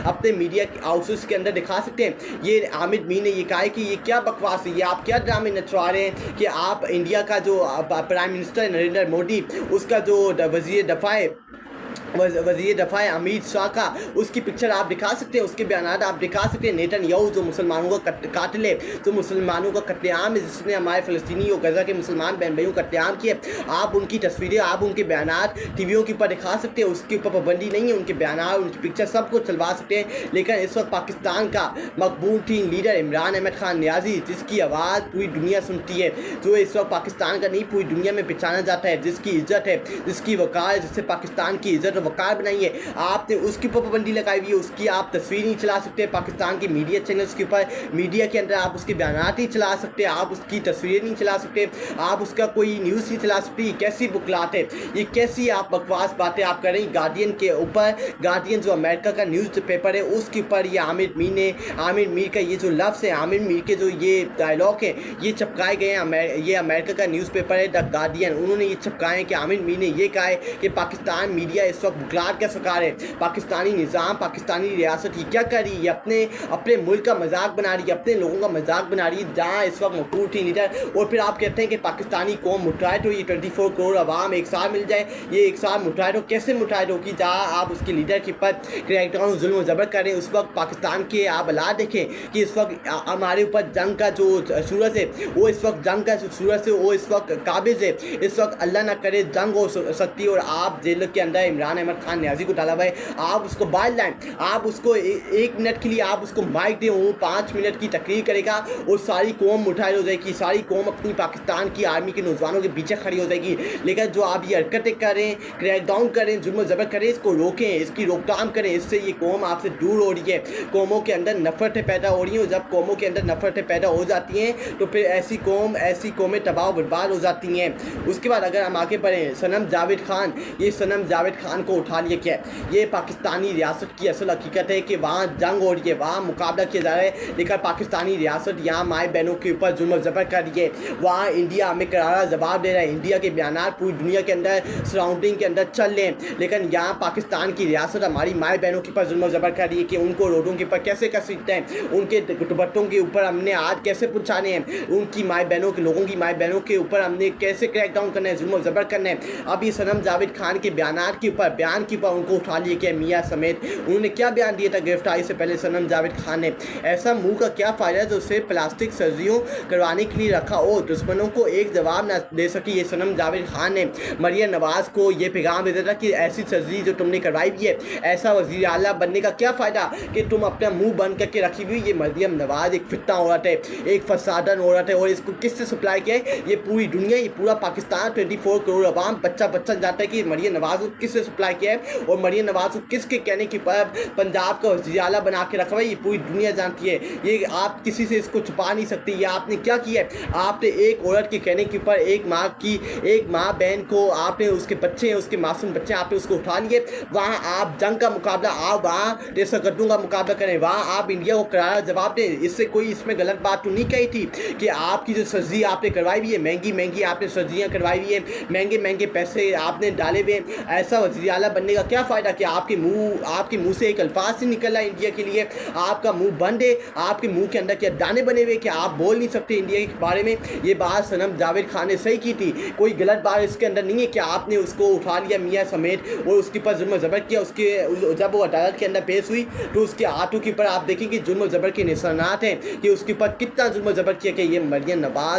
अपने media houses के अंदर दिखा सकते हैं। ये आमिर मीर ने ये कहा है कि ये क्या बकवास है, ये आप क्या ड्रामे नचवा रहे हैं कि आप इंडिया का जो प्राइम मिनिस्टर नरेंद्र मोदी, उसका जो वज़ीर दफ़ा है अमित शाह का, उसकी पिक्चर आप दिखा सकते हैं, उसके बयान आप दिखा सकते हैं। नेतन्याहू जो मुसलमानों का कातिल है, जो मुसलमानों का कत्लेआम है, जिसने हमारे फ़लस्तीनी और गज़ा के मुसलमान बहन भाइयों का कत्लेआम किया, आप उनकी तस्वीरें, आप उनके बयान टीवियों के ऊपर दिखा सकते हैं। उसके ऊपर पाबंदी नहीं है, उनके बयान, उनकी पिक्चर सब कुछ चलवा सकते हैं। लेकिन इस वक्त पाकिस्तान का मकबूल टीम लीडर इमरान अहमद खान नियाज़ी, जिसकी आवाज़ पूरी दुनिया सुनती है, जो इस वक्त पाकिस्तान का नहीं पूरी दुनिया में पहचाना जाता है, जिसकी इज्जत है, जिसकी वक़ार है, जिससे पाकिस्तान की इज्जत वक़ार बनाई है, आपने उसके ऊपर पाबंदी लगाई हुई है। उसकी आप तस्वीर नहीं चला सकते, पाकिस्तान के मीडिया चैनल्स के ऊपर, मीडिया के अंदर आप उसके बयान नहीं चला सकते, आप उसकी तस्वीरें नहीं चला सकते, आप उसका कोई न्यूज़ नहीं चला सकते। ये कैसी बुकलात है, ये कैसी आप बकवास बातें आप कर रहे हैं। गार्डियन के ऊपर, गार्डियन जो अमेरिका का न्यूज़ पेपर है, उसके ऊपर ये आमिर मीर का ये जो लफ्ज़ है, आमिर मीर के जो ये डायलॉग है, ये चिपकाए गए हैं। ये अमेरिका का न्यूज़ पेपर है द गार्डियन, उन्होंने ये चिपकाए कि आमिर मीर ने ये कहा है कि पाकिस्तान मीडिया इस वक्त बुकलात का शिकार है। पाकिस्तानी निज़ाम, पाकिस्तानी रियासत ये क्या कर रही है, अपने मुल्क का मजाक बना रही है, अपने लोगों का मजाक बना रही है, जहाँ इस वक्त मकबूल थी लीडर। और फिर आप कहते हैं कि पाकिस्तानी कौम मुठाहिद हो, ये 24 करोड़ अवाम एक साथ मिल जाए, ये एक साथ मुठाहिद हो। कैसे मुठाहिद हो कि जहाँ आप उसके लीडर के ऊपर क्रैकडाउन, जुल्म ज़बर करें। उस वक्त पाकिस्तान के आप हालात देखें कि इस वक्त हमारे ऊपर जंग का जो सूरज है, वो इस वक्त जंग का सूरज है, वो इस वक्त काबिज़ है। इस वक्त अल्लाह ना करे जंग हो सकती है और आप जेल के अंदर इमरान अहमद खान नियाज़ी को डाला हुआ है, आप उसको बाहर लाएं, आप उसको 1 मिनट के लिए आप उसको माइक दें, वो 5 मिनट की तकरीर करेगा और सारी कौम मुठाहिद हो जाएगी, सारी कौम अपनी पाकिस्तान की आर्मी के नौजवानों के पीछे खड़ी हो जाएगी। लेकिन जो आप ये हरकतें करें, क्रैकडाउन करें, जुल्म ज़बर करें, इसको रोकें, इसकी रोकथाम करें, इससे ये कौम आपसे दूर हो रही है। कौमों के अंदर नफ़रतें पैदा हो रही हैं और जब कौमों के अंदर नफ़रतें पैदा हो जाती हैं तो फिर ऐसी कौमें तबाह बर्बाद हो जाती हैं। उसके बाद अगर हम आगे बढ़ें, सनम जावेद खान, ये सनम जावेद खान को उठा लिया क्या, ये पाकिस्तानी रियासत की असल हकीकत है कि वहाँ जंग हो रही है, वहाँ मुकाबला किया जा रहा है, लेकिन पाकिस्तानी रियासत यहाँ माए बहनों के ऊपर जुल्म ज़बर कर रही है। वहाँ इंडिया हमें करारा जवाब दे रहा है, इंडिया के बयान पूरी दुनिया के अंदर सराउंडिंग के अंदर चल रहे हैं, लेकिन यहाँ पाकिस्तान की रियासत हमारी माए बहनों के ऊपर जुल्म ज़बर कर रही है कि उनको रोडों के ऊपर कैसे घसीटते हैं, उनके दुपट्टों के ऊपर हमने हाथ कैसे पहुँचाने हैं, उनकी माए बहनों के लोगों की माए बहनों के ऊपर हमने कैसे क्रैकडाउन करना है, जुल्म ज़बर करना है। अब ये सनम जावेद खान के बयान के ऊपर उनको उठा लिया गया, मियाँ समेत। उन्होंने क्या बयान दिया था गिरफ्तारी से पहले सनम जावेद खान ने, ऐसा मुंह का क्या फ़ायदा जो सिर्फ प्लास्टिक सर्जरियों करवाने के लिए रखा हो, दुश्मनों को एक जवाब ना दे सकी। ये सनम जावेद खान ने मरियम नवाज़ को ये पैगाम दे दिया था कि ऐसी सर्जरी जो तुमने करवाई भी है, ऐसा वज़ीर आला बनने का क्या फ़ायदा कि तुम अपना मुँह बंद करके रखी हुई। ये मरियम नवाज़ एक फितना औरत है, एक फसादन औरत है, और इसको किससे सप्लाई किया है, ये पूरी दुनिया, ये पूरा पाकिस्तान 24 करोड़ अवाम बच्चा जानता है कि मरियम नवाज़ को किससे सप्लाई किया है और मरियम नवाज़ को किसके कहने की पंजाब का वज़ीर आला बना के रखा हुआ है, ये पूरी दुनिया जानती है। ये आप किसी से इसको छुपा नहीं सकते। ये आपने क्या किया है, आपने एक औरत के कहने के ऊपर एक माँ बहन को, आपने उसके बच्चे हैं, उसके मासूम बच्चे, आपने उसको उठा लिए। वहाँ आप जंग का मुकाबला, आप वहाँ देशगद्दों का मुकाबला करें, वहाँ आप इंडिया को करारा जवाब दें। इससे कोई इसमें गलत बात तो नहीं कही थी कि आपकी जो सर्जरी आपने करवाई हुई है, महंगी आपने सर्जरियाँ करवाई हुई है, महंगे पैसे आपने डाले हुए, ऐसा वज़ीर आला बनने का क्या फ़ायदा कि आपके मुंह से एक अल्फाज नहीं निकला इंडिया के लिए, आपका मुंह बंद है, आपके मुंह के अंदर क्या दाने बने हुए कि आप बोल नहीं सकते इंडिया के बारे में। ये बात सनम जावेद खान ने सही की थी, कोई गलत बात इसके अंदर नहीं है कि आपने उसको उठा लिया मियाँ समेत और उसके ऊपर जुल्म ज़बर किया। जब वो अदालत के अंदर पेश हुई तो उसके हाथों के ऊपर आप देखेंगे जुल्म ज़बर के निशानात हैं कि उसके ऊपर कितना जुल्म ज़बर किया कि ये मरियम नवाज़